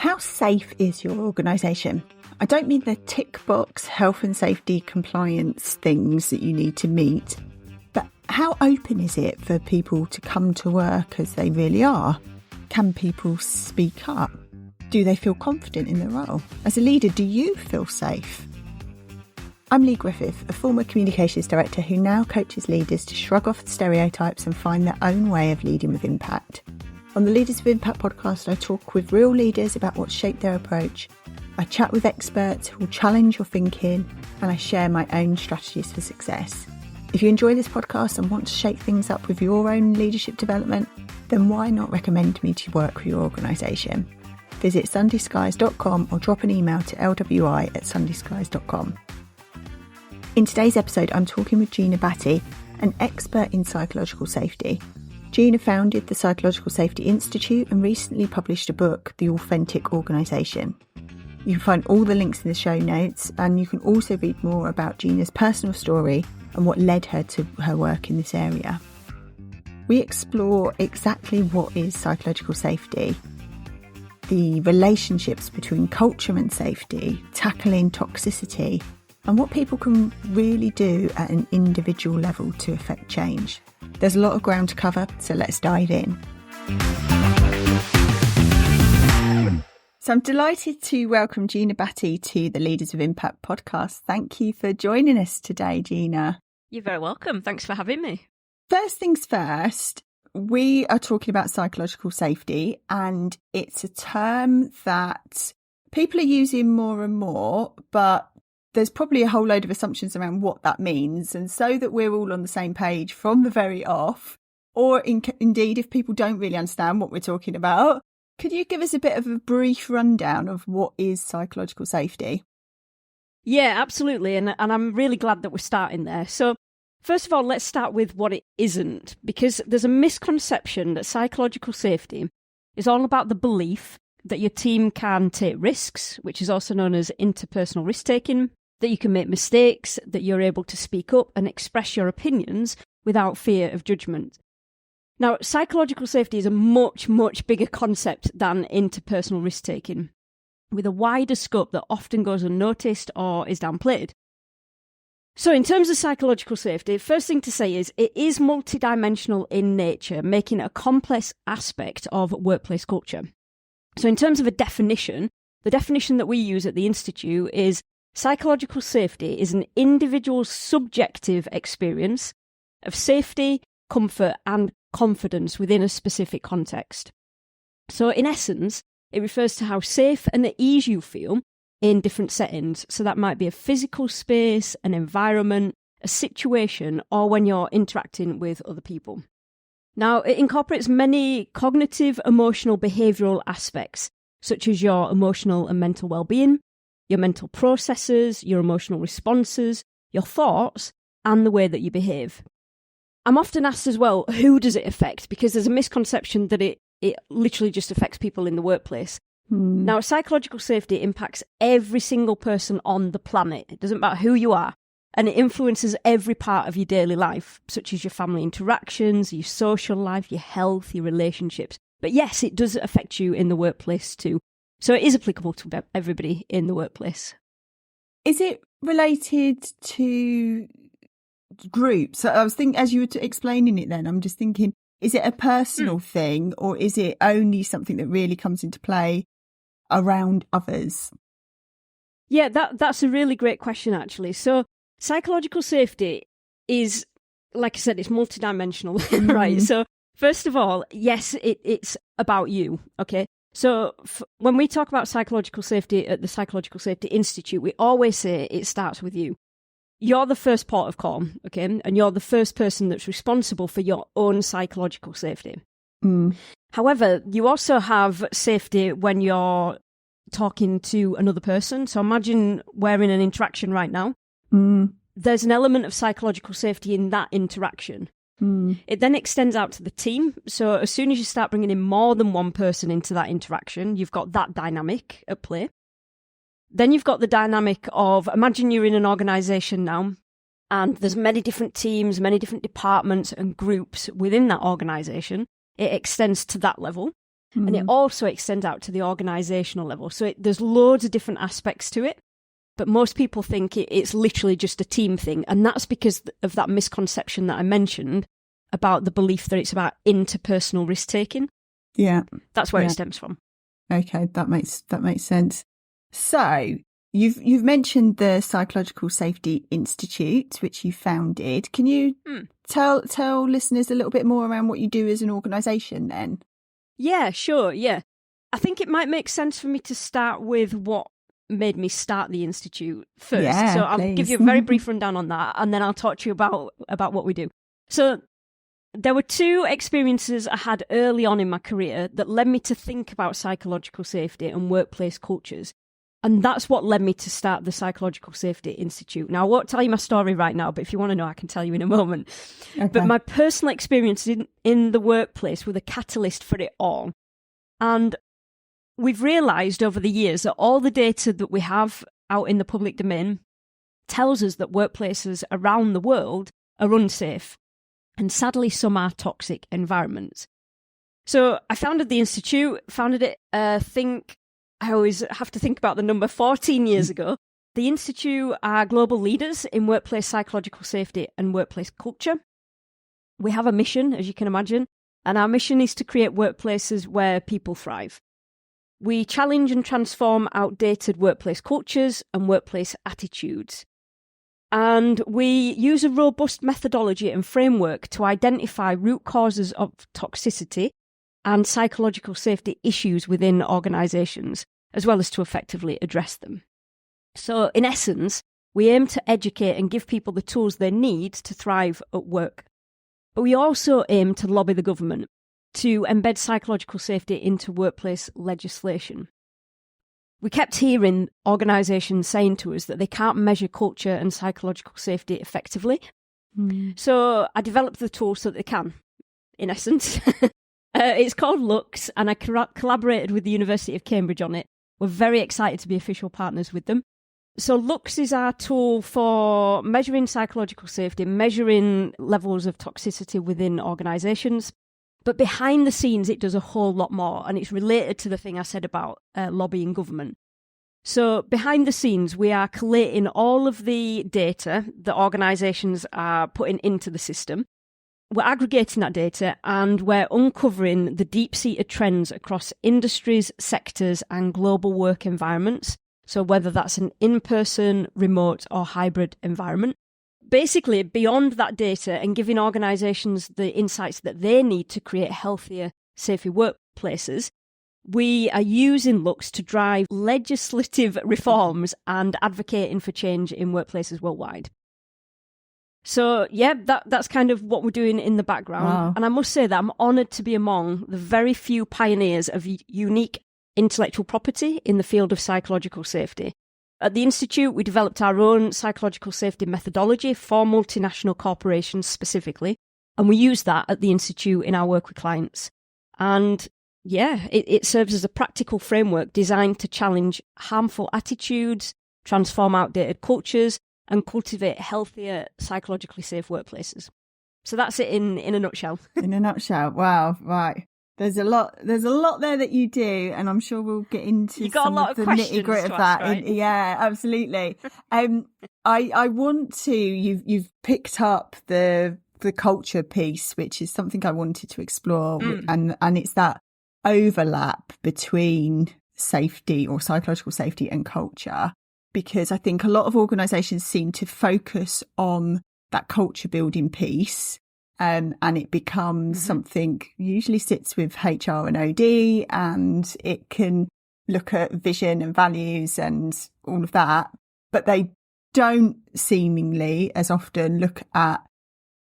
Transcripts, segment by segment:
How safe is your organisation? I don't mean the tick box health and safety compliance things that you need to meet, but how open is it for people to come to work as they really are? Can people speak up? Do they feel confident in their role? As a leader, do you feel safe? I'm Lee Griffith, a former communications director who now coaches leaders to shrug off the stereotypes and find their own way of leading with impact. On the Leaders of Impact podcast, I talk with real leaders about what shaped their approach. I chat with experts who will challenge your thinking, and I share my own strategies for success. If you enjoy this podcast and want to shake things up with your own leadership development, then why not recommend me to work for your organisation? Visit sundayskies.com or drop an email to lwi@sundayskies.com. In today's episode, I'm talking with Gina Battye, an expert in psychological safety. Gina founded the Psychological Safety Institute and recently published a book, The Authentic Organisation. You can find all the links in the show notes, and you can also read more about Gina's personal story and what led her to her work in this area. We explore exactly what is psychological safety, the relationships between culture and safety, tackling toxicity, and what people can really do at an individual level to affect change. There's a lot of ground to cover, so let's dive in. So I'm delighted to welcome Gina Battye to the Leaders of Impact podcast. Thank you for joining us today, Gina. You're very welcome. Thanks for having me. First things first, we are talking about psychological safety, and it's a term that people are using more and more, but there's probably a whole load of assumptions around what that means. And so that we're all on the same page from the very off, or indeed if people don't really understand what we're talking about, could you give us a bit of a brief rundown of what is psychological safety? Yeah, absolutely. And I'm really glad that we're starting there. So first of all, let's start with what it isn't, because there's a misconception that psychological safety is all about the belief that your team can take risks, which is also known as interpersonal risk-taking, that you can make mistakes, that you're able to speak up and express your opinions without fear of judgment. Now, psychological safety is a much, much bigger concept than interpersonal risk-taking, with a wider scope that often goes unnoticed or is downplayed. So in terms of psychological safety, first thing to say is it is multidimensional in nature, making it a complex aspect of workplace culture. So in terms of a definition, the definition that we use at the Institute is psychological safety is an individual's subjective experience of safety, comfort and confidence within a specific context. So in essence, it refers to how safe and at ease you feel in different settings. So that might be a physical space, an environment, a situation, or when you're interacting with other people. Now, it incorporates many cognitive, emotional, behavioural aspects, such as your emotional and mental well-being, your mental processes, your emotional responses, your thoughts, and the way that you behave. I'm often asked as well, who does it affect? Because there's a misconception that it literally just affects people in the workplace. Now, psychological safety impacts every single person on the planet. It doesn't matter who you are. And it influences every part of your daily life, such as your family interactions, your social life, your health, your relationships. But yes, it does affect you in the workplace too. So it is applicable to everybody in the workplace. Is it related to groups? So I was thinking, as you were explaining it then, I'm just thinking, is it a personal thing, or is it only something that really comes into play around others? Yeah, that's a really great question, actually. So psychological safety is, like I said, it's multidimensional, right? So first of all, yes, it's about you, okay? So when we talk about psychological safety at the Psychological Safety Institute, we always say it starts with you. You're the first port of call, okay? And you're the first person that's responsible for your own psychological safety. However, you also have safety when you're talking to another person. So imagine we're in an interaction right now. There's an element of psychological safety in that interaction. It then extends out to the team. So as soon as you start bringing in more than one person into that interaction, you've got that dynamic at play. Then you've got the dynamic of, imagine you're in an organisation now, and there's many different teams, many different departments and groups within that organisation. It extends to that level. And it also extends out to the organisational level. So there's loads of different aspects to it. But most people think it's literally just a team thing. And that's because of that misconception that I mentioned about the belief that it's about interpersonal risk-taking. Yeah. That's where it stems from. Okay, that makes sense. So you've mentioned the Psychological Safety Institute, which you founded. Can you tell listeners a little bit more around what you do as an organisation then? Yeah, sure. Yeah. I think it might make sense for me to start with what made me start the Institute first. Yeah, so I'll please. give you a very brief rundown on that, and then I'll talk to you about what we do. So there were two experiences I had early on in my career that led me to think about psychological safety and workplace cultures. And that's what led me to start the Psychological Safety Institute. Now, I won't tell you my story right now, but if you want to know, I can tell you in a moment. Okay. But my personal experiences in the workplace were the catalyst for it all. And we've realised over the years that all the data that we have out in the public domain tells us that workplaces around the world are unsafe. And sadly, some are toxic environments. So I founded the Institute, I always have to think about the number 14 years ago. The Institute are global leaders in workplace psychological safety and workplace culture. We have a mission, as you can imagine, and our mission is to create workplaces where people thrive. We challenge and transform outdated workplace cultures and workplace attitudes. And we use a robust methodology and framework to identify root causes of toxicity and psychological safety issues within organisations, as well as to effectively address them. So, in essence, we aim to educate and give people the tools they need to thrive at work. But we also aim to lobby the government to embed psychological safety into workplace legislation. We kept hearing organisations saying to us that they can't measure culture and psychological safety effectively. So I developed the tool so that they can, in essence. It's called Lux, and I collaborated with the University of Cambridge on it. We're very excited to be official partners with them. So Lux is our tool for measuring psychological safety, measuring levels of toxicity within organisations. But behind the scenes, it does a whole lot more, and it's related to the thing I said about lobbying government. So behind the scenes, we are collating all of the data that organisations are putting into the system. We're aggregating that data, and we're uncovering the deep-seated trends across industries, sectors, and global work environments. So whether that's an in-person, remote, or hybrid environment. Basically, beyond that data and giving organisations the insights that they need to create healthier, safer workplaces, we are using Lux to drive legislative reforms and advocating for change in workplaces worldwide. So, yeah, that's kind of what we're doing in the background. Wow. And I must say that I'm honoured to be among the very few pioneers of unique intellectual property in the field of psychological safety. At the Institute, we developed our own psychological safety methodology for multinational corporations specifically, and we use that at the Institute in our work with clients. And yeah, it serves as a practical framework designed to challenge harmful attitudes, transform outdated cultures, and cultivate healthier, psychologically safe workplaces. So that's it in a nutshell. In a nutshell. Wow, right. There's a lot there that you do, and I'm sure we'll get into some of the nitty-gritty of that. Right? Yeah, absolutely. I want to, you've picked up the culture piece, which is something I wanted to explore, and it's that overlap between safety or psychological safety and culture. Because I think a lot of organisations seem to focus on that culture building piece, and it becomes something usually sits with HR and OD, and it can look at vision and values and all of that, but they don't seemingly as often look at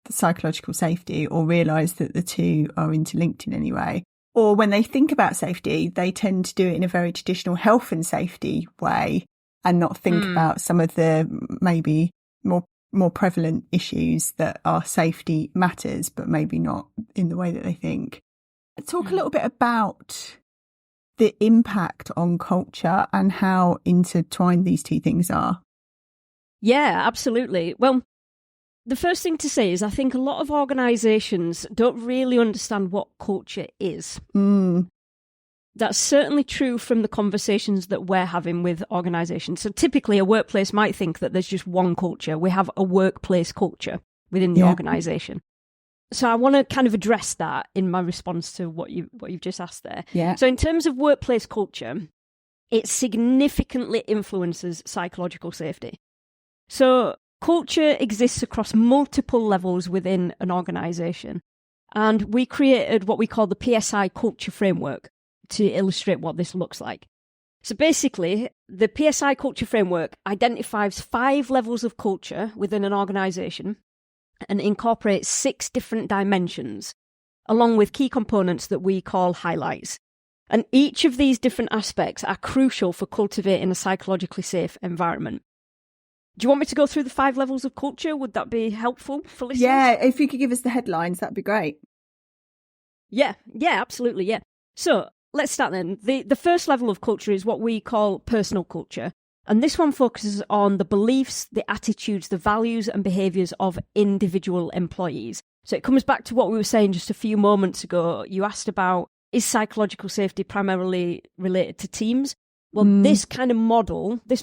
the psychological safety or realise that the two are interlinked in any way. Or when they think about safety, they tend to do it in a very traditional health and safety way, and not think about some of the maybe more prevalent issues that are safety matters, but maybe not in the way that they think. Talk a little bit about the impact on culture and how intertwined these two things are. Yeah, absolutely. Well, the first thing to say is I think a lot of organisations don't really understand what culture is. That's certainly true from the conversations that we're having with organisations. So typically a workplace might think that there's just one culture. We have a workplace culture within the organisation. So I want to kind of address that in my response to what you've just asked there. Yeah. So in terms of workplace culture, it significantly influences psychological safety. So culture exists across multiple levels within an organisation. And we created what we call the PSI culture framework to illustrate what this looks like. So basically, the PSI culture framework identifies 5 levels of culture within an organisation and incorporates 6 different dimensions, along with key components that we call highlights. And each of these different aspects are crucial for cultivating a psychologically safe environment. Do you want me to go through the 5 levels of culture? Would that be helpful for listeners? Yeah, if you could give us the headlines, that'd be great. Yeah, absolutely, yeah. So let's start then. The first level of culture is what we call personal culture. And this one focuses on the beliefs, the attitudes, the values and behaviours of individual employees. So it comes back to what we were saying just a few moments ago. You asked about, is psychological safety primarily related to teams? Well, this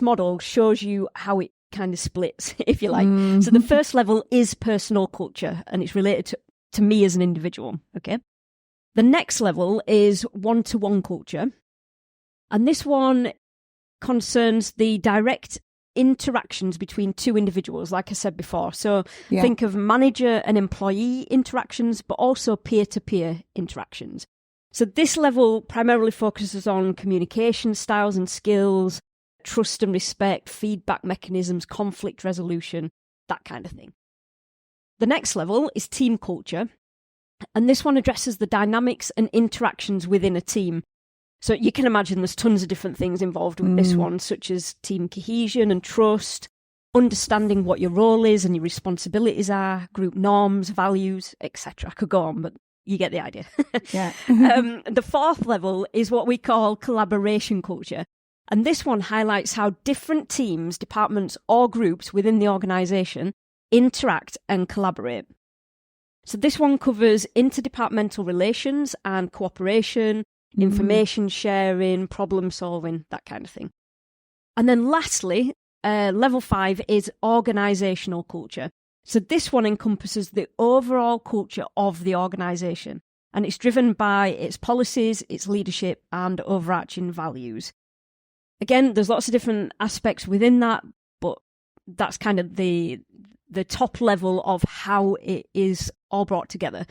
model shows you how it kind of splits, if you like. So the first level is personal culture, and it's related to me as an individual, okay? The next level is one-to-one culture, and this one concerns the direct interactions between 2 individuals, like I said before. So think of manager and employee interactions, but also peer-to-peer interactions. So this level primarily focuses on communication styles and skills, trust and respect, feedback mechanisms, conflict resolution, that kind of thing. The next level is team culture, and this one addresses the dynamics and interactions within a team. So you can imagine there's tons of different things involved with this one, such as team cohesion and trust, understanding what your role is and your responsibilities are, group norms, values, etc. I could go on, but you get the idea. Yeah. The 4th level is what we call collaboration culture. And this one highlights how different teams, departments or groups within the organisation interact and collaborate. So this one covers interdepartmental relations and cooperation, information sharing, problem solving, that kind of thing. And then lastly, level 5 is organisational culture. So this one encompasses the overall culture of the organisation, and it's driven by its policies, its leadership and overarching values. Again, there's lots of different aspects within that, but that's kind of the top level of how it is all brought together.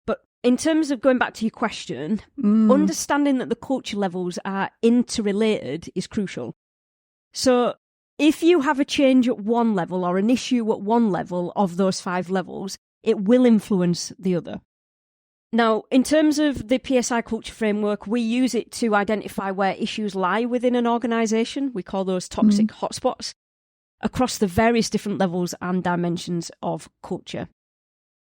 But in terms of going back to your question, understanding that the culture levels are interrelated is crucial. So if you have a change at one level or an issue at one level of those 5 levels, it will influence the other. Now, in terms of the PSI culture framework, we use it to identify where issues lie within an organisation. We call those toxic hotspots across the various different levels and dimensions of culture.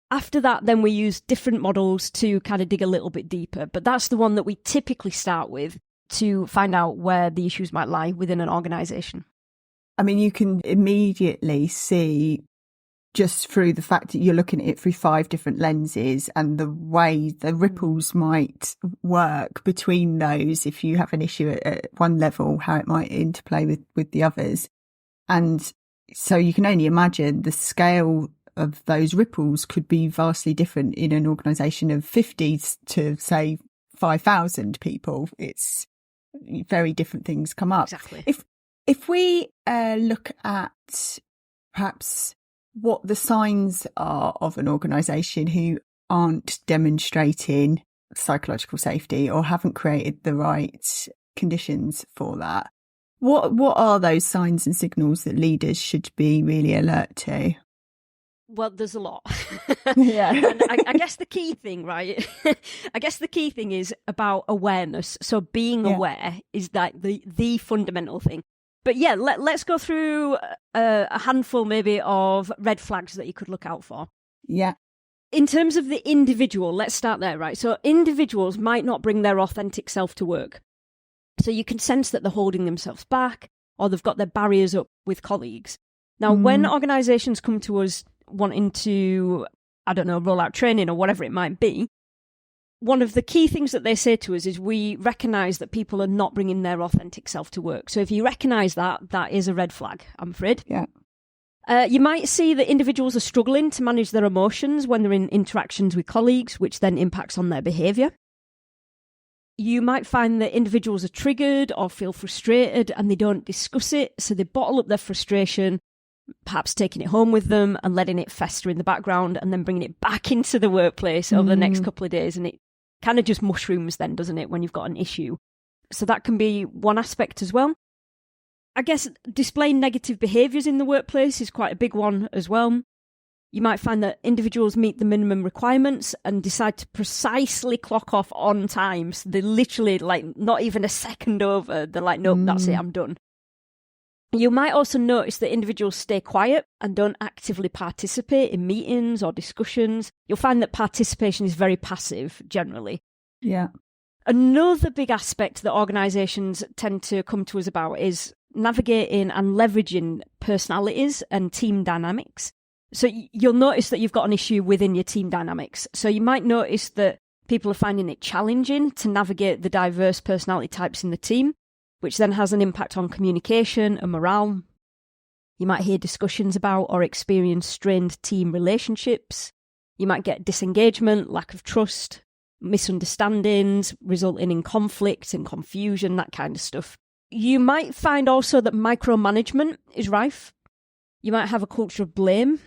After that, then we use different models to kind of dig a little bit deeper, but that's the one that we typically start with to find out where the issues might lie within an organisation. I mean, you can immediately see, just through the fact that you're looking at it through 5 different lenses and the way the ripples might work between those, if you have an issue at one level, how it might interplay with the others. And so you can only imagine the scale of those ripples could be vastly different in an organisation of 50 to, say, 5,000 people. It's very different things come up. Exactly. If we look at perhaps what the signs are of an organisation who aren't demonstrating psychological safety or haven't created the right conditions for that, what are those signs and signals that leaders should be really alert to? Well, there's a lot. Yeah. And I guess the key thing, right? I guess the key thing is about awareness. So being aware is like the fundamental thing. But yeah, let's go through a handful maybe of red flags that you could look out for. Yeah. In terms of the individual, let's start there, right? So individuals might not bring their authentic self to work. So you can sense that they're holding themselves back or they've got their barriers up with colleagues. Now, when organisations come to us wanting to, I don't know, roll out training or whatever it might be, one of the key things that they say to us is we recognise that people are not bringing their authentic self to work. So if you recognise that, that is a red flag, I'm afraid. Yeah. You might see that individuals are struggling to manage their emotions when they're in interactions with colleagues, which then impacts on their behaviour. You might find that individuals are triggered or feel frustrated and they don't discuss it, so they bottle up their frustration, perhaps taking it home with them and letting it fester in the background and then bringing it back into the workplace over the next couple of days. And it kind of just mushrooms then, doesn't it, when you've got an issue? So that can be one aspect as well. I guess displaying negative behaviours in the workplace is quite a big one as well. You might find that individuals meet the minimum requirements and decide to precisely clock off on time. So they're literally not even a second over. They're like, nope, that's it, I'm done. You might also notice that individuals stay quiet and don't actively participate in meetings or discussions. You'll find that participation is very passive generally. Yeah. Another big aspect that organisations tend to come to us about is navigating and leveraging personalities and team dynamics. So you'll notice that you've got an issue within your team dynamics. So you might notice that people are finding it challenging to navigate the diverse personality types in the team, which then has an impact on communication and morale. You might hear discussions about or experience strained team relationships. You might get disengagement, lack of trust, misunderstandings, resulting in conflict and confusion, that kind of stuff. You might find also that micromanagement is rife. You might have a culture of blame.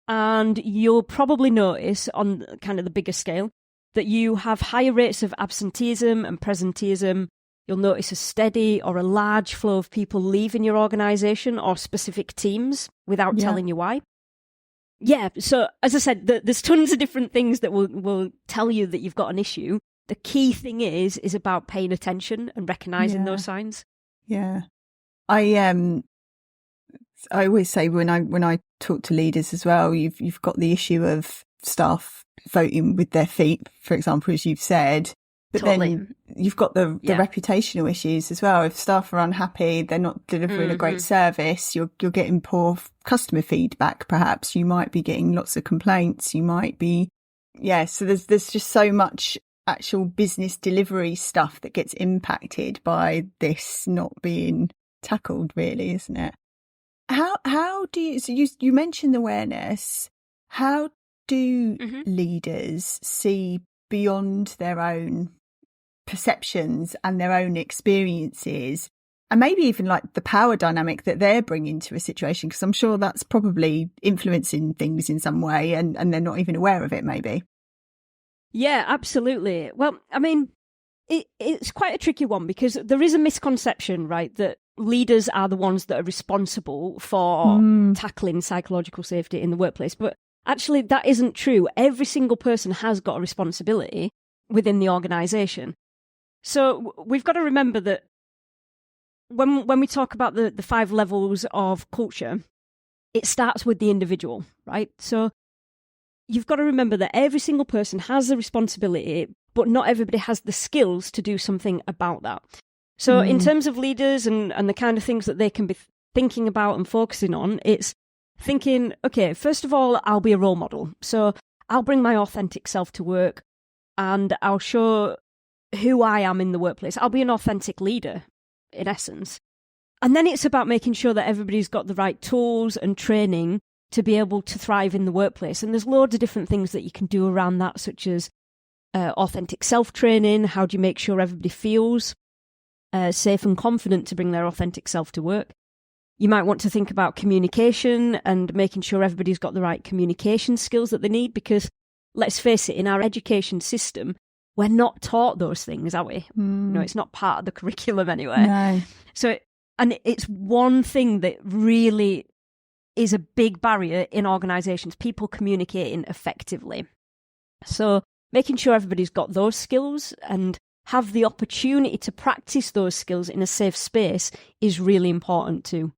And you'll probably notice on kind of the bigger scale that you have higher rates of absenteeism and presenteeism. You'll notice a steady or a large flow of people leaving your organisation or specific teams without telling you why. Yeah, so as I said, there's tons of different things that will tell you that you've got an issue. The key thing is about paying attention and recognising those signs. Yeah. I always say when I talk to leaders as well, you've got the issue of staff voting with their feet, for example, as you've said. But then you've got the reputational issues as well. If staff are unhappy, they're not delivering a great service, you're getting poor customer feedback, perhaps. You might be getting lots of complaints. You might be, so there's just so much actual business delivery stuff that gets impacted by this not being tackled, really, isn't it? How do you, so you mentioned awareness. How do leaders see beyond their own perceptions and their own experiences, and maybe even like the power dynamic that they're bringing to a situation? Because I'm sure that's probably influencing things in some way and they're not even aware of it, maybe. Yeah, absolutely. Well, I mean, it's quite a tricky one because there is a misconception, right, that leaders are the ones that are responsible for tackling psychological safety in the workplace. But actually, that isn't true. Every single person has got a responsibility within the organisation. So we've got to remember that when we talk about the 5 levels of culture, it starts with the individual, right? So you've got to remember that every single person has a responsibility, but not everybody has the skills to do something about that. So in terms of leaders and the kind of things that they can be thinking about and focusing on, it's thinking, okay, first of all, I'll be a role model. So I'll bring my authentic self to work and I'll show who I am in the workplace. I'll be an authentic leader, in essence. And then it's about making sure that everybody's got the right tools and training to be able to thrive in the workplace. And there's loads of different things that you can do around that, such as authentic self-training. How do you make sure everybody feels safe and confident to bring their authentic self to work? You might want to think about communication and making sure everybody's got the right communication skills that they need, because let's face it, in our education system, we're not taught those things, are we? No, it's not part of the curriculum anyway. No. So, and it's one thing that really is a big barrier in organisations, people communicating effectively. So making sure everybody's got those skills and have the opportunity to practice those skills in a safe space is really important too.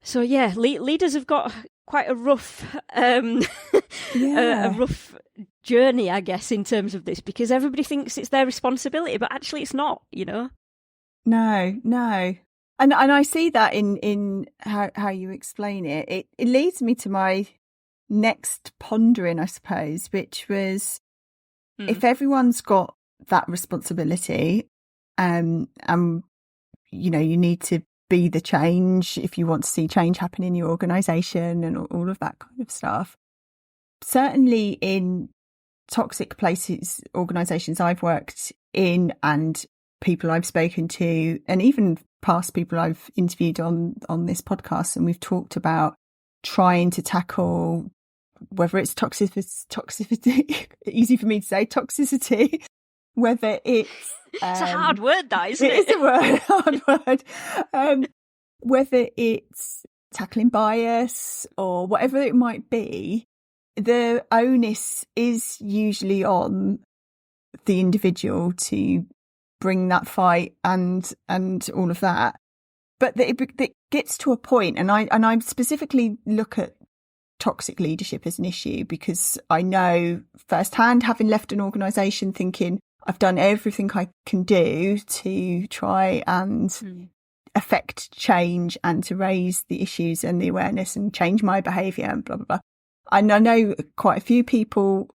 So yeah, leaders have got quite a rough, a rough journey, I guess, in terms of this, because everybody thinks it's their responsibility, but actually it's not, you know? No. And I see that in how you explain it. It leads me to my next pondering, I suppose, which was if everyone's got that responsibility, you need to be the change if you want to see change happen in your organisation and all of that kind of stuff. Certainly in toxic places, organisations I've worked in and people I've spoken to, and even past people I've interviewed on this podcast, and we've talked about trying to tackle whether it's toxicity, easy for me to say, toxicity, whether it's... it's a hard word, that, isn't it? It is a hard word. Whether it's tackling bias or whatever it might be, the onus is usually on the individual to bring that fight and all of that. But it gets to a point, and I specifically look at toxic leadership as an issue because I know firsthand, having left an organisation, thinking I've done everything I can do to try and affect change and to raise the issues and the awareness and change my behaviour and blah, blah, blah. And I know quite a few people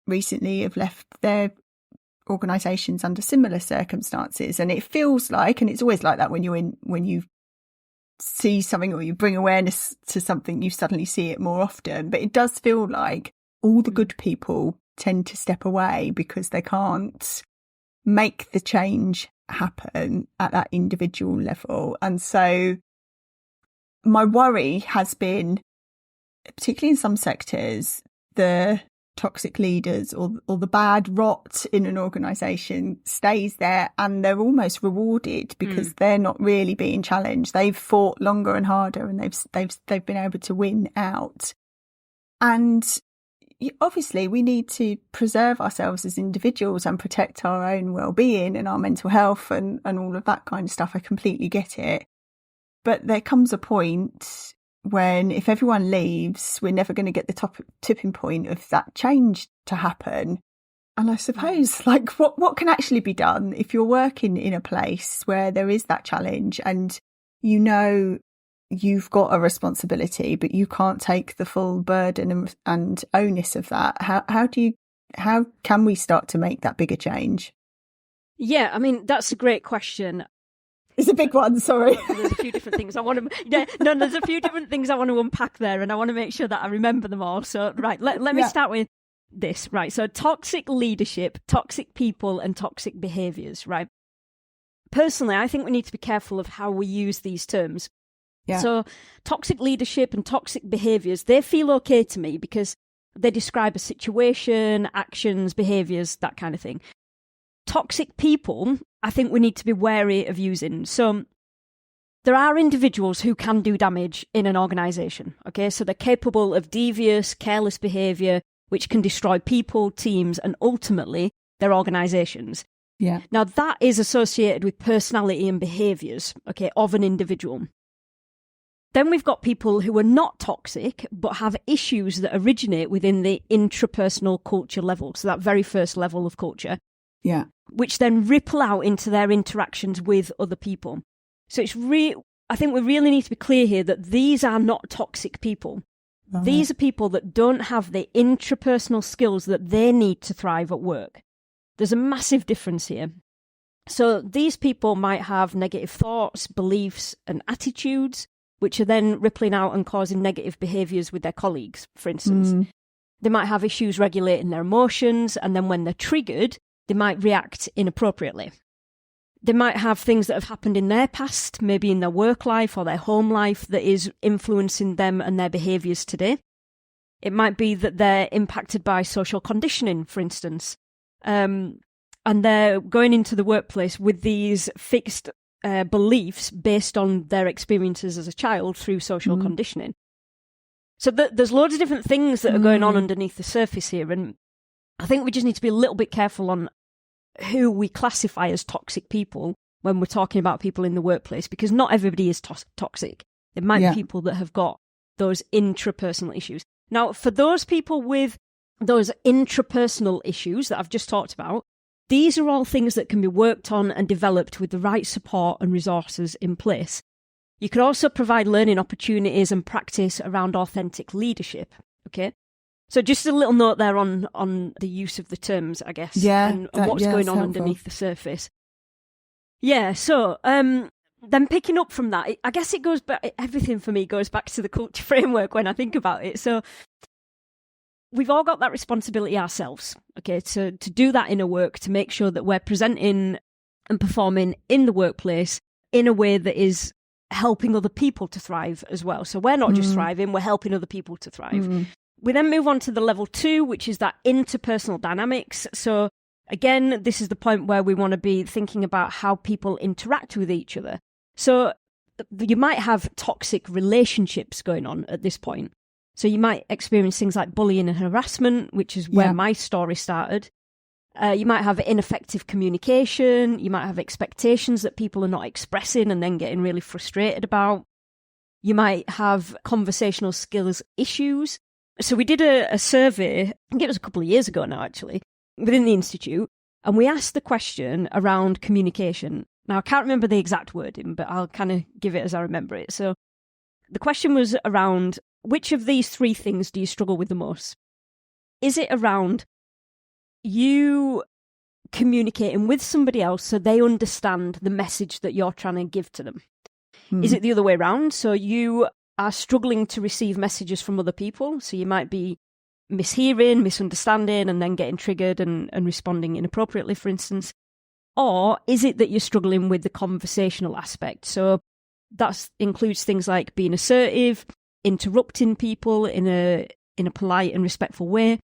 recently have left their organisations under similar circumstances, and it feels like, and it's always like that when you see something or you bring awareness to something, you suddenly see it more often. But it does feel like all the good people tend to step away because they can't make the change happen at that individual level. And so my worry has been, particularly in some sectors, the toxic leaders or the bad rot in an organisation stays there and they're almost rewarded because they're not really being challenged. They've fought longer and harder and they've been able to win out. And obviously we need to preserve ourselves as individuals and protect our own well-being and our mental health and all of that kind of stuff. I completely get it. But there comes a point when if everyone leaves, we're never going to get the tipping point of that change to happen. And I suppose, like, what can actually be done if you're working in a place where there is that challenge and you know you've got a responsibility, but you can't take the full burden and onus of that? How can we start to make that bigger change? Yeah, I mean, that's a great question. It's a big one, sorry. There's a few different things I want to... there's a few different things I want to unpack there, and I want to make sure that I remember them all. So, right, let me start with this, right? So, toxic leadership, toxic people, and toxic behaviours, right? Personally, I think we need to be careful of how we use these terms. Yeah. So, toxic leadership and toxic behaviours, they feel okay to me because they describe a situation, actions, behaviours, that kind of thing. Toxic people, I think we need to be wary of using. So there are individuals who can do damage in an organisation, okay? So they're capable of devious, careless behaviour, which can destroy people, teams, and ultimately their organisations. Yeah. Now that is associated with personality and behaviours, okay, of an individual. Then we've got people who are not toxic, but have issues that originate within the intrapersonal culture level. So that very first level of culture. Yeah. Which then ripple out into their interactions with other people. So I think we really need to be clear here that these are not toxic people. Uh-huh. These are people that don't have the intrapersonal skills that they need to thrive at work. There's a massive difference here. So these people might have negative thoughts, beliefs, and attitudes, which are then rippling out and causing negative behaviours with their colleagues, for instance. They might have issues regulating their emotions, and then when they're triggered, they might react inappropriately. They might have things that have happened in their past, maybe in their work life or their home life, that is influencing them and their behaviours today. It might be that they're impacted by social conditioning, for instance, and they're going into the workplace with these fixed beliefs based on their experiences as a child through social conditioning. So there's loads of different things that are going on underneath the surface here, and I think we just need to be a little bit careful on who we classify as toxic people when we're talking about people in the workplace, because not everybody is toxic. There might be people that have got those intrapersonal issues. Now, for those people with those intrapersonal issues that I've just talked about, these are all things that can be worked on and developed with the right support and resources in place. You can also provide learning opportunities and practice around authentic leadership, okay? So just a little note there on the use of the terms, I guess, and what's going on underneath the surface. Yeah, so then picking up from that, I guess it goes back, everything for me goes back to the culture framework when I think about it. So we've all got that responsibility ourselves, okay, to do that inner work, to make sure that we're presenting and performing in the workplace in a way that is helping other people to thrive as well. So we're not just thriving, we're helping other people to thrive. We then move on to the level 2, which is that interpersonal dynamics. So again, this is the point where we want to be thinking about how people interact with each other. So you might have toxic relationships going on at this point. So you might experience things like bullying and harassment, which is where my story started. You might have ineffective communication. You might have expectations that people are not expressing and then getting really frustrated about. You might have conversational skills issues. So we did a survey, I think it was a couple of years ago now, actually, within the Institute, and we asked the question around communication. Now, I can't remember the exact wording, but I'll kind of give it as I remember it. So the question was around, which of these 3 things do you struggle with the most? Is it around you communicating with somebody else so they understand the message that you're trying to give to them? Is it the other way around? So you are struggling to receive messages from other people. So you might be mishearing, misunderstanding, and then getting triggered and responding inappropriately, for instance. Or is it that you're struggling with the conversational aspect? So that includes things like being assertive, interrupting people in a polite and respectful way,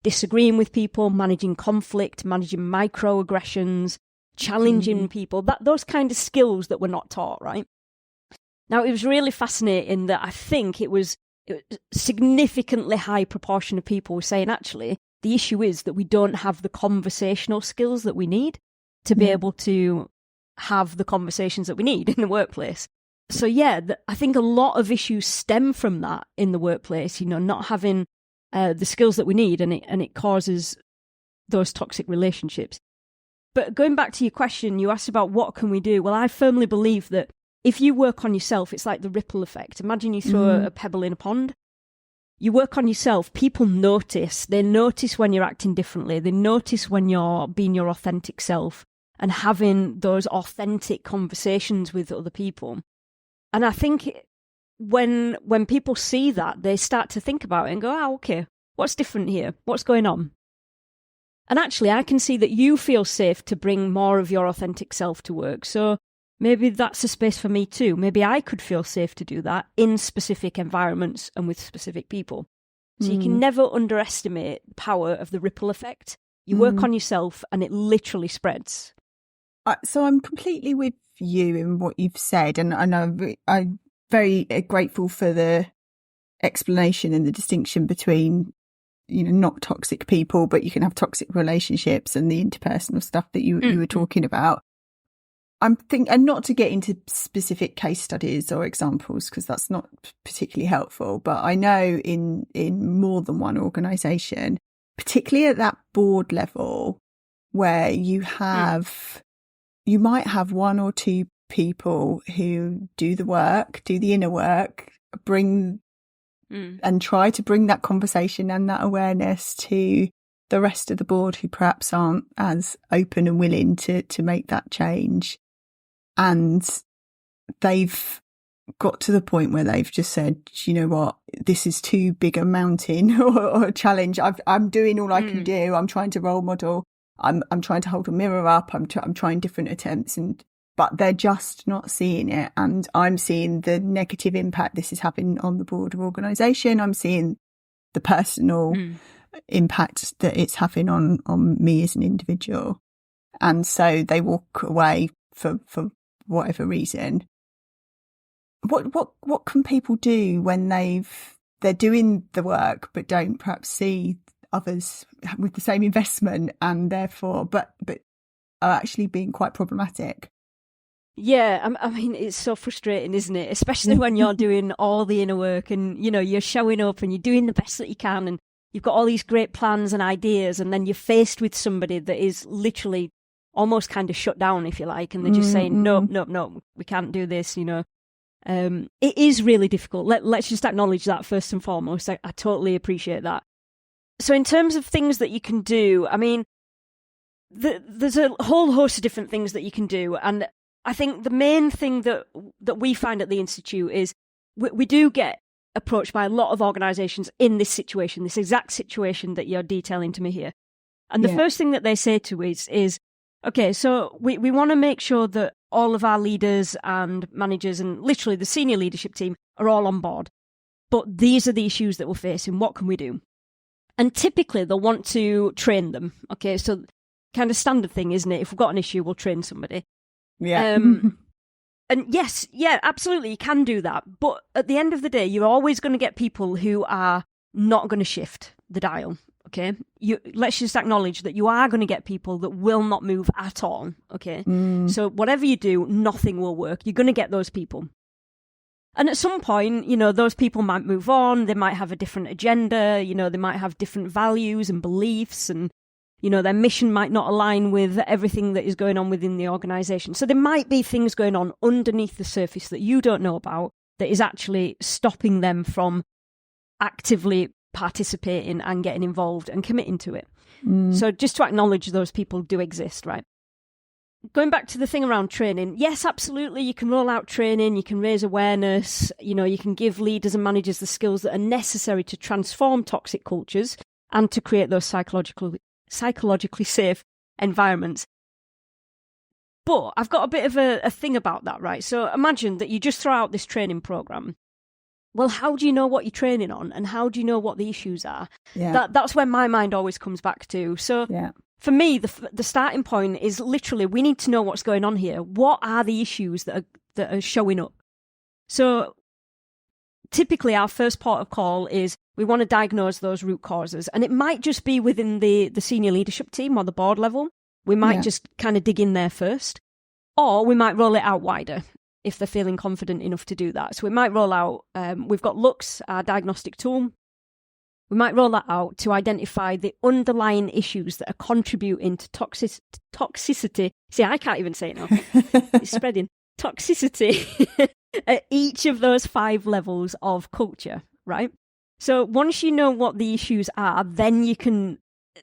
disagreeing with people, managing conflict, managing microaggressions, challenging people, those kind of skills that we're not taught, right? Now, it was really fascinating that I think it was a significantly high proportion of people were saying, actually, the issue is that we don't have the conversational skills that we need to be able to have the conversations that we need in the workplace. So, yeah, I think a lot of issues stem from that in the workplace, not having the skills that we need, and it causes those toxic relationships. But going back to your question, you asked about what can we do? Well, I firmly believe that if you work on yourself, it's like the ripple effect. Imagine you throw a pebble in a pond. You work on yourself, people notice. They notice when you're acting differently. They notice when you're being your authentic self and having those authentic conversations with other people. And I think when people see that, they start to think about it and go, oh, okay, what's different here? What's going on? And actually, I can see that you feel safe to bring more of your authentic self to work. So maybe that's a space for me too. Maybe I could feel safe to do that in specific environments and with specific people. So you can never underestimate the power of the ripple effect. You work on yourself and it literally spreads. So I'm completely with you in what you've said. And I'm very grateful for the explanation and the distinction between, not toxic people, but you can have toxic relationships and the interpersonal stuff that you were talking about. And not to get into specific case studies or examples, because that's not particularly helpful, but I know in more than one organisation, particularly at that board level, where you might have 1 or 2 people who do the inner work, and try to bring that conversation and that awareness to the rest of the board who perhaps aren't as open and willing to make that change. And they've got to the point where they've just said, you know what, this is too big a mountain or a challenge. I'm doing all I can do. I'm trying to role model. I'm trying to hold a mirror up. I'm trying different attempts, but they're just not seeing it. And I'm seeing the negative impact this is having on the board of organisation. I'm seeing the personal impact that it's having on me as an individual. And so they walk away for whatever reason. What can people do when they're doing the work but don't perhaps see others with the same investment and therefore but are actually being quite problematic? Yeah, I mean, it's so frustrating, isn't it? Especially when you're doing all the inner work and, you're showing up and you're doing the best that you can and you've got all these great plans and ideas, and then you're faced with somebody that is literally almost kind of shut down, if you like, and they're just saying, no, we can't do this, It is really difficult. Let's just acknowledge that first and foremost. I totally appreciate that. So in terms of things that you can do, I mean, there's a whole host of different things that you can do. And I think the main thing that we find at the Institute is we do get approached by a lot of organisations in this situation, this exact situation that you're detailing to me here. And the first thing that they say to us is, okay, so we want to make sure that all of our leaders and managers and literally the senior leadership team are all on board. But these are the issues that we're facing. What can we do? And typically they'll want to train them. Okay, so kind of standard thing, isn't it? If we've got an issue, we'll train somebody. Yeah. And yes, yeah, absolutely, you can do that. But at the end of the day, you're always going to get people who are not going to shift the dial. Okay, let's just acknowledge that you are going to get people that will not move at all. Okay, so whatever you do, nothing will work. You're going to get those people. And at some point, you know, those people might move on. They might have a different agenda. You know, they might have different values and beliefs, and you know, their mission might not align with everything that is going on within the organisation. So there might be things going on underneath the surface that you don't know about that is actually stopping them from actively participating and getting involved and committing to it. So just to acknowledge those people do exist, right? Going back to the thing around training, yes, absolutely, you can roll out training, you can raise awareness, you know, you can give leaders and managers the skills that are necessary to transform toxic cultures and to create those psychologically safe environments. But I've got a bit of a thing about that, right? So imagine that you just throw out this training program. Well, how do you know what you're training on, and how do you know what the issues are? Yeah. That's where my mind always comes back to. So for me, the starting point is literally we need to know what's going on here. What are the issues that are showing up? So typically our first port of call is we want to diagnose those root causes. And it might just be within the senior leadership team or the board level. We might just kind of dig in there first. Or we might roll it out wider if they're feeling confident enough to do that. So we might roll out, we've got Lux, our diagnostic tool. We might roll that out to identify the underlying issues that are contributing to toxicity. See, I can't even say it now. It's spreading. Toxicity at each of those 5 levels of culture, right? So once you know what the issues are, then you can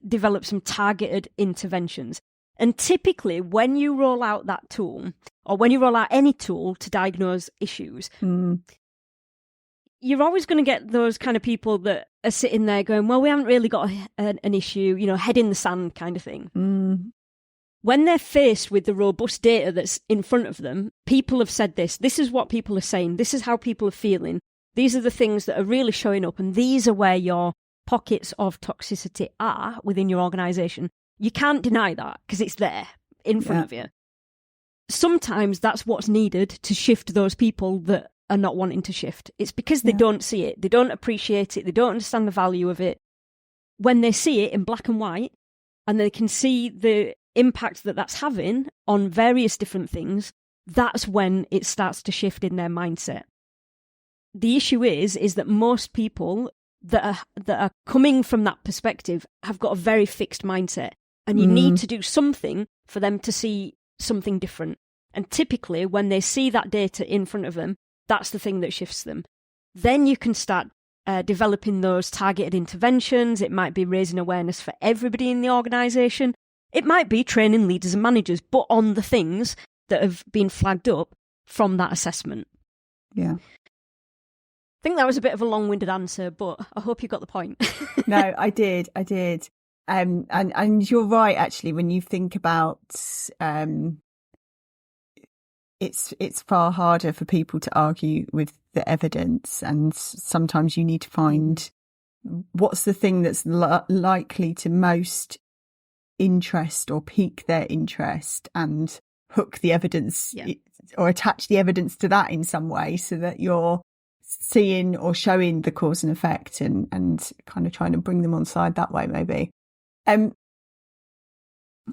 develop some targeted interventions. And typically, when you roll out that tool, or when you roll out any tool to diagnose issues, you're always going to get those kind of people that are sitting there going, well, we haven't really got an issue, you know, head in the sand kind of thing. When they're faced with the robust data that's in front of them, people have said this is what people are saying, this is how people are feeling, these are the things that are really showing up, and these are where your pockets of toxicity are within your organisation. You can't deny that because it's there in front of you. Sometimes that's what's needed to shift those people that are not wanting to shift. It's because they don't see it. They don't appreciate it. They don't understand the value of it. When they see it in black and white and they can see the impact that that's having on various different things, that's when it starts to shift in their mindset. The issue is that most people that are coming from that perspective have got a very fixed mindset. And you need to do something for them to see something different. And typically, when they see that data in front of them, that's the thing that shifts them. Then you can start developing those targeted interventions. It might be raising awareness for everybody in the organisation. It might be training leaders and managers, but on the things that have been flagged up from that assessment. Yeah. I think that was a bit of a long-winded answer, but I hope you got the point. No, I did. And you're right, actually, when you think about it's far harder for people to argue with the evidence, and sometimes you need to find what's the thing that's likely to most interest or pique their interest and hook the evidence or attach the evidence to that in some way, so that you're seeing or showing the cause and effect and kind of trying to bring them on side that way, maybe. I'm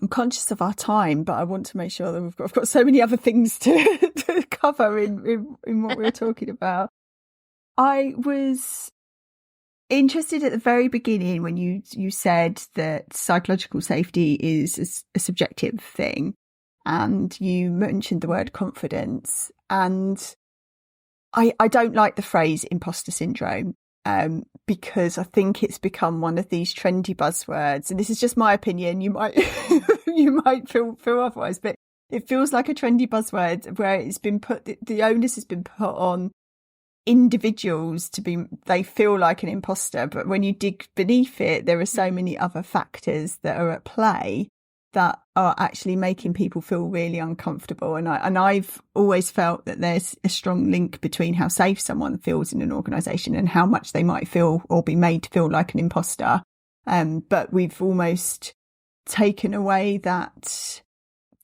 conscious of our time, but I want to make sure that I've got so many other things to cover in what we're talking about. I was interested at the very beginning when you said that psychological safety is a subjective thing, and you mentioned the word confidence. And I don't like the phrase imposter syndrome, because I think it's become one of these trendy buzzwords. And this is just my opinion. You might you might feel otherwise, but it feels like a trendy buzzword where it's been put, the onus has been put on individuals they feel like an imposter. But when you dig beneath it, there are so many other factors that are at play that are actually making people feel really uncomfortable. And I've always felt that there's a strong link between how safe someone feels in an organisation and how much they might feel or be made to feel like an imposter. But we've almost taken away that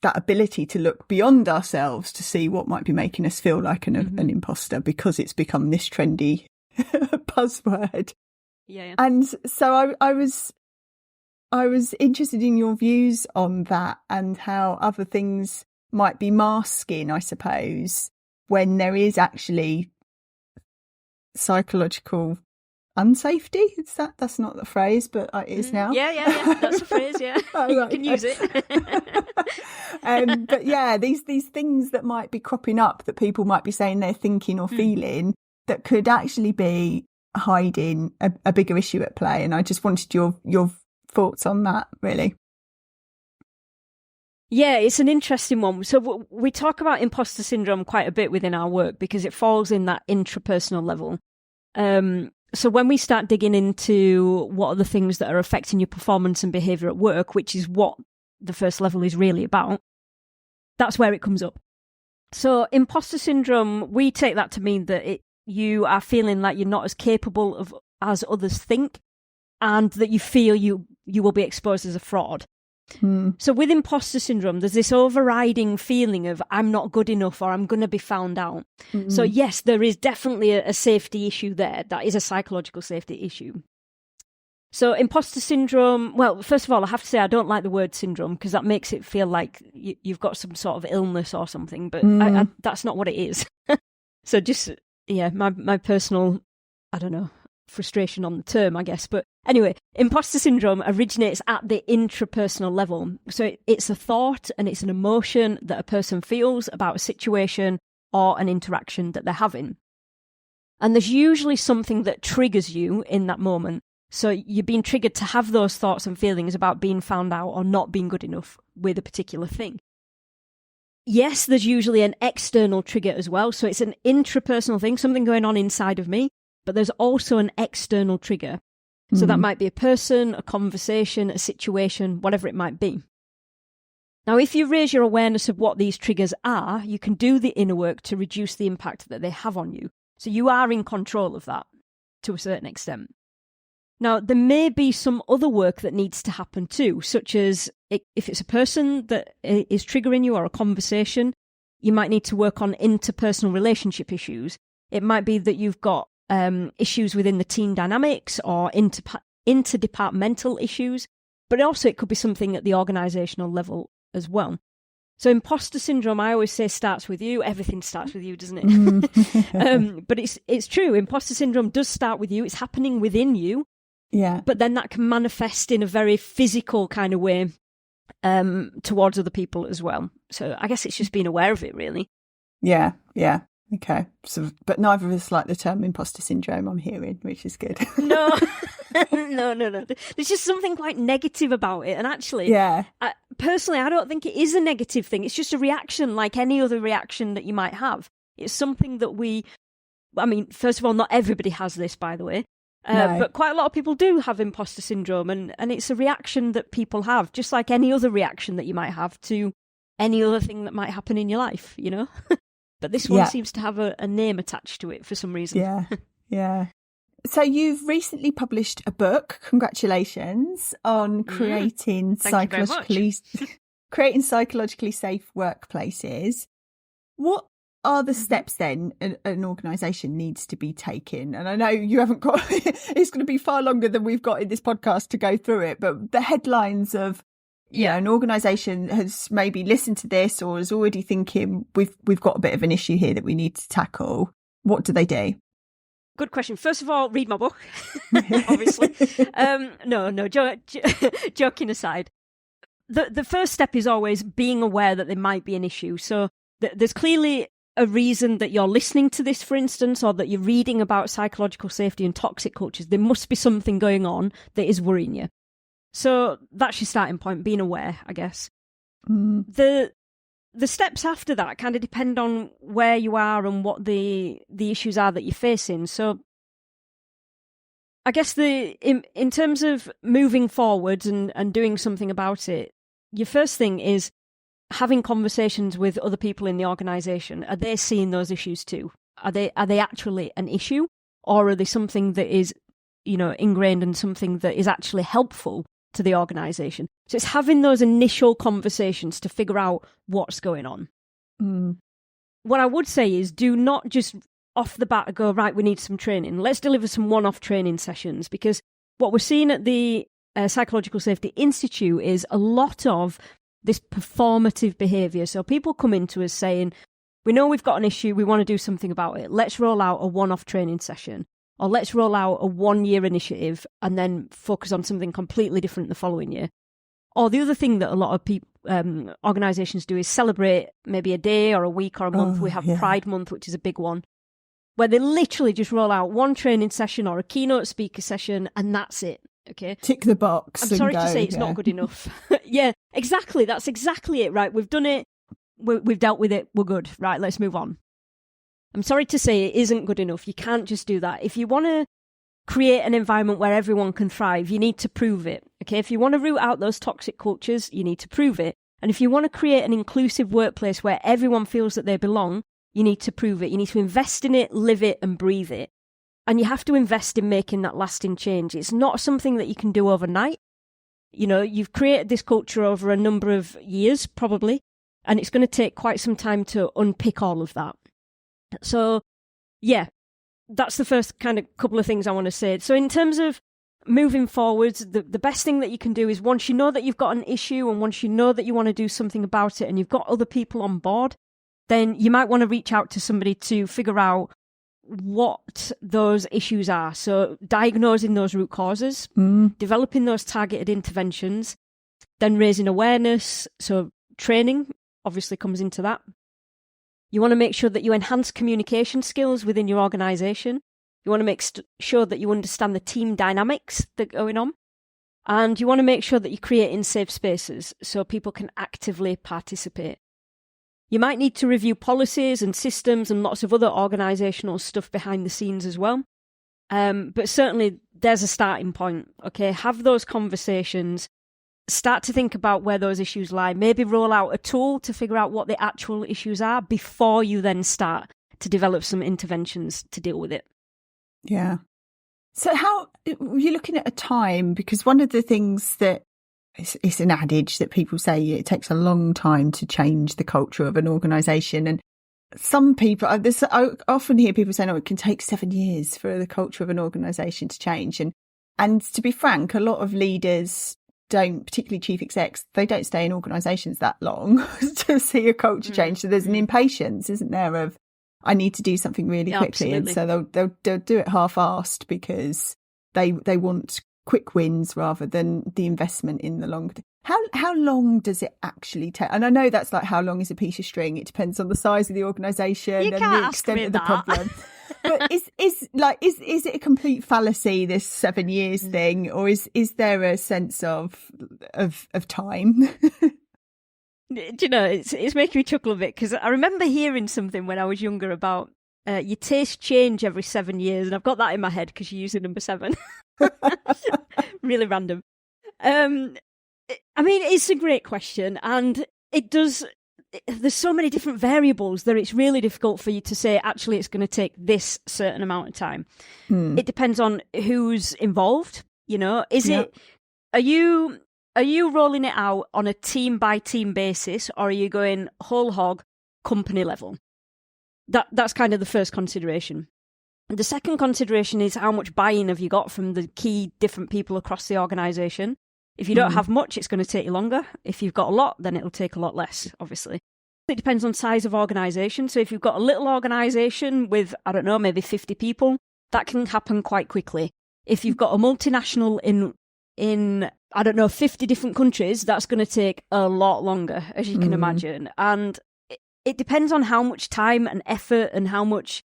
ability to look beyond ourselves to see what might be making us feel like an imposter, because it's become this trendy buzzword. Yeah. And so I was interested in your views on that and how other things might be masking, I suppose, when there is actually psychological unsafety. That's not the phrase, but it is now. Yeah. That's the phrase. Yeah, you can use it. But yeah, these things that might be cropping up that people might be saying they're thinking or feeling that could actually be hiding a bigger issue at play. And I just wanted your thoughts on that, really. Yeah, it's an interesting one. So we talk about imposter syndrome quite a bit within our work because it falls in that intrapersonal level. So when we start digging into what are the things that are affecting your performance and behaviour at work, which is what the first level is really about, that's where it comes up. So imposter syndrome, we take that to mean that you are feeling like you're not as capable as others think, and that you feel you will be exposed as a fraud. So with imposter syndrome, there's this overriding feeling of I'm not good enough or I'm going to be found out. So yes, there is definitely a safety issue there. That is a psychological safety issue. So imposter syndrome, well, first of all, I have to say I don't like the word syndrome because that makes it feel like you've got some sort of illness or something, but that's not what it is. So just, yeah, my personal, I don't know, frustration on the term, I guess. But anyway, imposter syndrome originates at the intrapersonal level. So it's a thought and it's an emotion that a person feels about a situation or an interaction that they're having. And there's usually something that triggers you in that moment. So you're being triggered to have those thoughts and feelings about being found out or not being good enough with a particular thing. Yes, there's usually an external trigger as well. So it's an intrapersonal thing, something going on inside of me. But there's also an external trigger. So that might be a person, a conversation, a situation, whatever it might be. Now, if you raise your awareness of what these triggers are, you can do the inner work to reduce the impact that they have on you. So you are in control of that to a certain extent. Now, there may be some other work that needs to happen too, such as if it's a person that is triggering you or a conversation, you might need to work on interpersonal relationship issues. It might be that you've got issues within the team dynamics or interdepartmental issues, but also it could be something at the organisational level as well. So imposter syndrome, I always say, starts with you. Everything starts with you, doesn't it? But it's true. Imposter syndrome does start with you. It's happening within you. Yeah. But then that can manifest in a very physical kind of way towards other people as well. So I guess it's just being aware of it, really. Yeah. Okay. So, but neither of us like the term imposter syndrome, I'm hearing, which is good. No. There's just something quite negative about it. And actually, personally, I don't think it is a negative thing. It's just a reaction like any other reaction that you might have. It's something that first of all, not everybody has this, by the way. No. But quite a lot of people do have imposter syndrome. And it's a reaction that people have, just like any other reaction that you might have to any other thing that might happen in your life, you know? But this one seems to have a name attached to it for some reason. Yeah. So you've recently published a book, congratulations, on creating psychologically safe workplaces. What are the steps then an organisation needs to be taking? And I know you haven't got, it's going to be far longer than we've got in this podcast to go through it, but the headlines of, an organisation has maybe listened to this or is already thinking we've got a bit of an issue here that we need to tackle. What do they do? Good question. First of all, read my book, obviously. Joking aside. The first step is always being aware that there might be an issue. So there's clearly a reason that you're listening to this, for instance, or that you're reading about psychological safety and toxic cultures, there must be something going on that is worrying you. So that's your starting point, being aware, I guess. The steps after that kind of depend on where you are and what the issues are that you're facing. So I guess in terms of moving forwards and doing something about it, your first thing is having conversations with other people in the organisation. Are they seeing those issues too? Are they actually an issue, or are they something that is, ingrained and something that is actually helpful to the organisation? So it's having those initial conversations to figure out what's going on. What I would say is, do not just off the bat go, right, we need some training. Let's deliver some one-off training sessions, because what we're seeing at the Psychological Safety Institute is a lot of this performative behaviour. So people come into us saying, we know we've got an issue, we want to do something about it. Let's roll out a one-off training session, or let's roll out a one-year initiative and then focus on something completely different the following year. Or the other thing that a lot of people, organisations do is celebrate maybe a day or a week or a month. We have Pride Month, which is a big one, where they literally just roll out one training session or a keynote speaker session, and that's it. Okay, tick the box. I'm sorry to say it's not good enough. Yeah, exactly. That's exactly it. Right, we've done it. We've dealt with it. We're good. Right, let's move on. I'm sorry to say it isn't good enough. You can't just do that. If you want to create an environment where everyone can thrive, you need to prove it. Okay, if you want to root out those toxic cultures, you need to prove it. And if you want to create an inclusive workplace where everyone feels that they belong, you need to prove it. You need to invest in it, live it, and breathe it. And you have to invest in making that lasting change. It's not something that you can do overnight. You've created this culture over a number of years, probably, and it's going to take quite some time to unpick all of that. So, yeah, that's the first kind of couple of things I want to say. So in terms of moving forwards, the best thing that you can do is, once you know that you've got an issue and once you know that you want to do something about it and you've got other people on board, then you might want to reach out to somebody to figure out what those issues are. So diagnosing those root causes, developing those targeted interventions, then raising awareness. So training obviously comes into that. You want to make sure that you enhance communication skills within your organisation. You want to make sure that you understand the team dynamics that are going on. And you want to make sure that you're creating safe spaces so people can actively participate. You might need to review policies and systems and lots of other organisational stuff behind the scenes as well. But certainly there's a starting point, okay? Have those conversations. Start to think about where those issues lie. Maybe roll out a tool to figure out what the actual issues are before you then start to develop some interventions to deal with it. Yeah. So how you're looking at a time, because one of the things that it's an adage that people say it takes a long time to change the culture of an organisation. And some people, I often hear people saying, it can take 7 years for the culture of an organisation to change. And to be frank, a lot of leaders don't, particularly chief execs, they don't stay in organisations that long to see a culture change. So there's an impatience, isn't there, of I need to do something really quickly. Absolutely. And so they'll do it half-assed because they want quick wins rather than the investment in the long term. How long does it actually take? And I know that's like, how long is a piece of string? It depends on the size of the organisation and the extent of the problem. But is it a complete fallacy, this 7 years thing, or is there a sense of time? Do you know, it's making me chuckle a bit, because I remember hearing something when I was younger about your taste change every 7 years, and I've got that in my head because you use the number 7. Really random. I mean, it's a great question, and there's so many different variables that it's really difficult for you to say, actually, it's going to take this certain amount of time. It depends on who's involved. Are you rolling it out on a team by team basis, or are you going whole hog company level? That's kind of the first consideration. The second consideration is, how much buy-in have you got from the key different people across the organisation? If you don't have much, it's going to take you longer. If you've got a lot, then it'll take a lot less, obviously. It depends on size of organisation. So if you've got a little organisation with, I don't know, maybe 50 people, that can happen quite quickly. If you've got a multinational in I don't know, 50 different countries, that's going to take a lot longer, as you can imagine. And it depends on how much time and effort and how much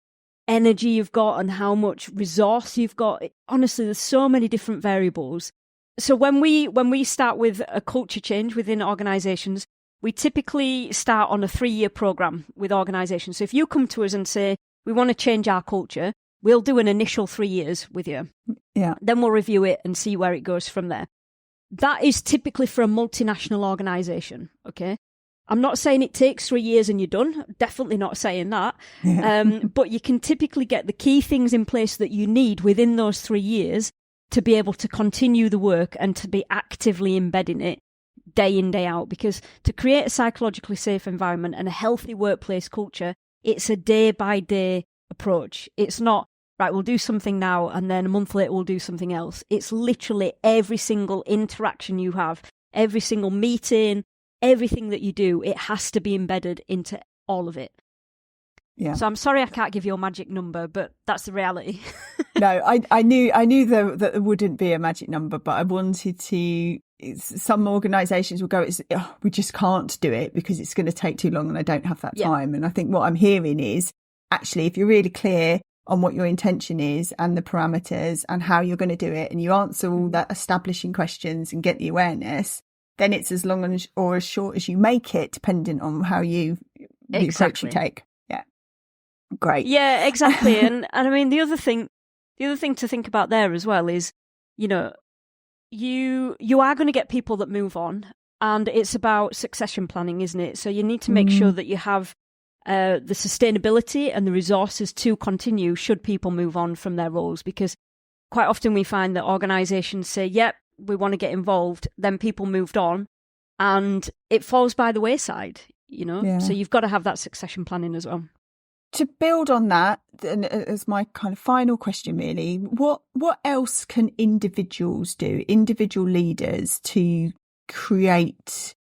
energy you've got and how much resource you've got. Honestly, there's so many different variables. So when we start with a culture change within organisations, we typically start on a 3-year programme with organisations. So if you come to us and say, we want to change our culture, we'll do an initial 3 years with you. Yeah. Then we'll review it and see where it goes from there. That is typically for a multinational organisation, okay? I'm not saying it takes 3 years and you're done. Definitely not saying that. Yeah. But you can typically get the key things in place that you need within those 3 years to be able to continue the work and to be actively embedding it day in, day out. Because to create a psychologically safe environment and a healthy workplace culture, it's a day-by-day approach. It's not, right, we'll do something now and then a month later we'll do something else. It's literally every single interaction you have, every single meeting, everything that you do, it has to be embedded into all of it. Yeah. So I'm sorry I can't give you a magic number, but that's the reality. No, I knew that there wouldn't be a magic number, but I wanted to. Some organisations will go, we just can't do it because it's going to take too long and I don't have that time. And I think what I'm hearing is actually, if you're really clear on what your intention is and the parameters and how you're going to do it, and you answer all that establishing questions and get the awareness, then it's as long as or as short as you make it, depending on how the approach you take. Yeah, great. Yeah, exactly. and I mean, the other thing to think about there as well is, you know, you are going to get people that move on, and it's about succession planning, isn't it? So you need to make sure that you have the sustainability and the resources to continue should people move on from their roles, because quite often we find that organisations say, yep, we want to get involved, then people moved on and it falls by the wayside, you know? Yeah. So you've got to have that succession planning as well. To build on that, and as my kind of final question really, what else can individuals do, individual leaders, to create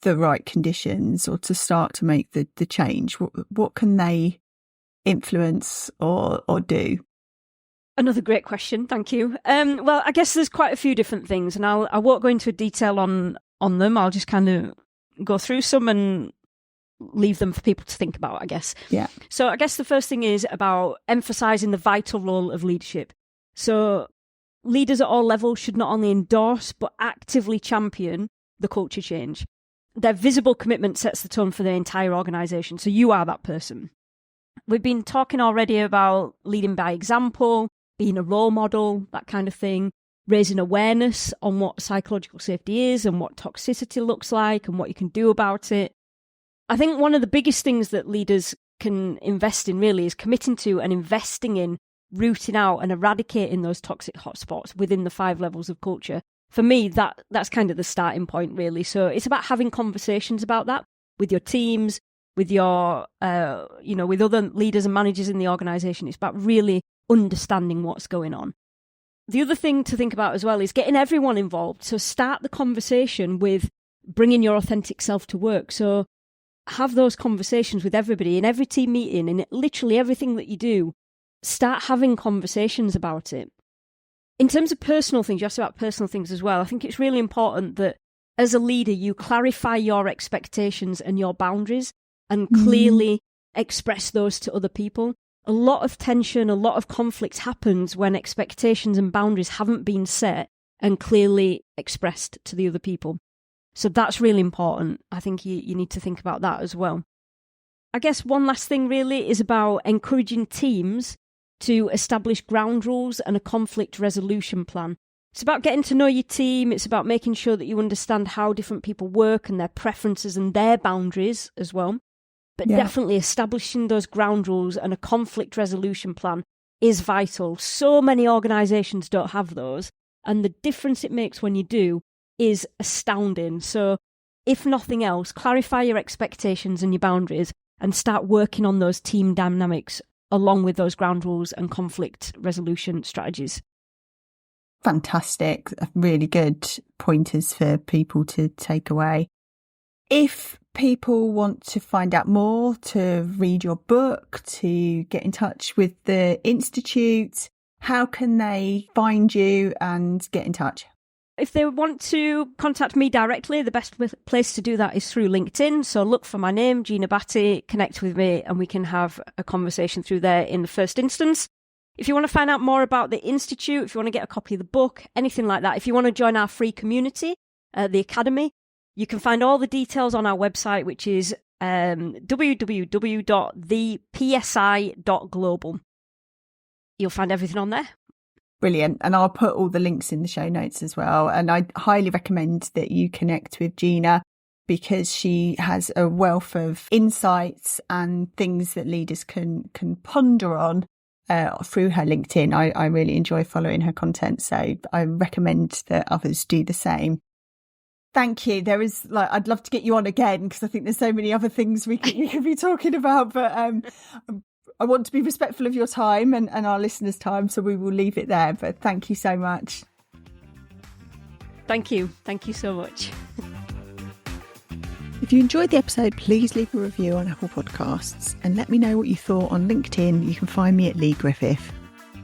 the right conditions or to start to make the change? What can they influence or do? Another great question, thank you. Well, I guess there's quite a few different things, and I won't go into detail on them. I'll just kind of go through some and leave them for people to think about, I guess. Yeah. So I guess the first thing is about emphasising the vital role of leadership. So leaders at all levels should not only endorse but actively champion the culture change. Their visible commitment sets the tone for the entire organisation. So you are that person. We've been talking already about leading by example, being a role model, that kind of thing, raising awareness on what psychological safety is and what toxicity looks like and what you can do about it. I think one of the biggest things that leaders can invest in really is committing to and investing in rooting out and eradicating those toxic hotspots within the 5 levels of culture. For me, that's kind of the starting point, really. So it's about having conversations about that with your teams, with your, with other leaders and managers in the organisation. It's about really understanding what's going on. The other thing to think about as well is getting everyone involved. So start the conversation with bringing your authentic self to work. So have those conversations with everybody in every team meeting and literally everything that you do. Start having conversations about it. In terms of personal things, you asked about personal things as well. I think it's really important that as a leader, you clarify your expectations and your boundaries and clearly express those to other people. A lot of tension, a lot of conflict happens when expectations and boundaries haven't been set and clearly expressed to the other people. So that's really important. I think you need to think about that as well. I guess one last thing really is about encouraging teams to establish ground rules and a conflict resolution plan. It's about getting to know your team. It's about making sure that you understand how different people work and their preferences and their boundaries as well. But definitely establishing those ground rules and a conflict resolution plan is vital. So many organisations don't have those, and the difference it makes when you do is astounding. So if nothing else, clarify your expectations and your boundaries and start working on those team dynamics along with those ground rules and conflict resolution strategies. Fantastic. Really good pointers for people to take away. If people want to find out more, to read your book, to get in touch with the Institute, how can they find you and get in touch? If they want to contact me directly, the best place to do that is through LinkedIn. So look for my name, Gina Battye, connect with me, and we can have a conversation through there in the first instance. If you want to find out more about the Institute, if you want to get a copy of the book, anything like that, if you want to join our free community, the Academy, you can find all the details on our website, which is www.thepsi.global. You'll find everything on there. Brilliant. And I'll put all the links in the show notes as well. And I highly recommend that you connect with Gina because she has a wealth of insights and things that leaders can ponder on through her LinkedIn. I really enjoy following her content. So I recommend that others do the same. Thank you. I'd love to get you on again because I think there's so many other things we could be talking about, but I want to be respectful of your time and our listeners' time, so we will leave it there. But thank you so much. Thank you. Thank you so much. If you enjoyed the episode, please leave a review on Apple Podcasts and let me know what you thought on LinkedIn. You can find me at Lee Griffith.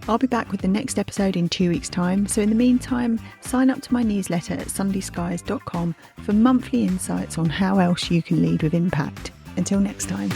I'll be back with the next episode in 2 weeks' time. So in the meantime, sign up to my newsletter at sundayskies.com for monthly insights on how else you can lead with impact. Until next time.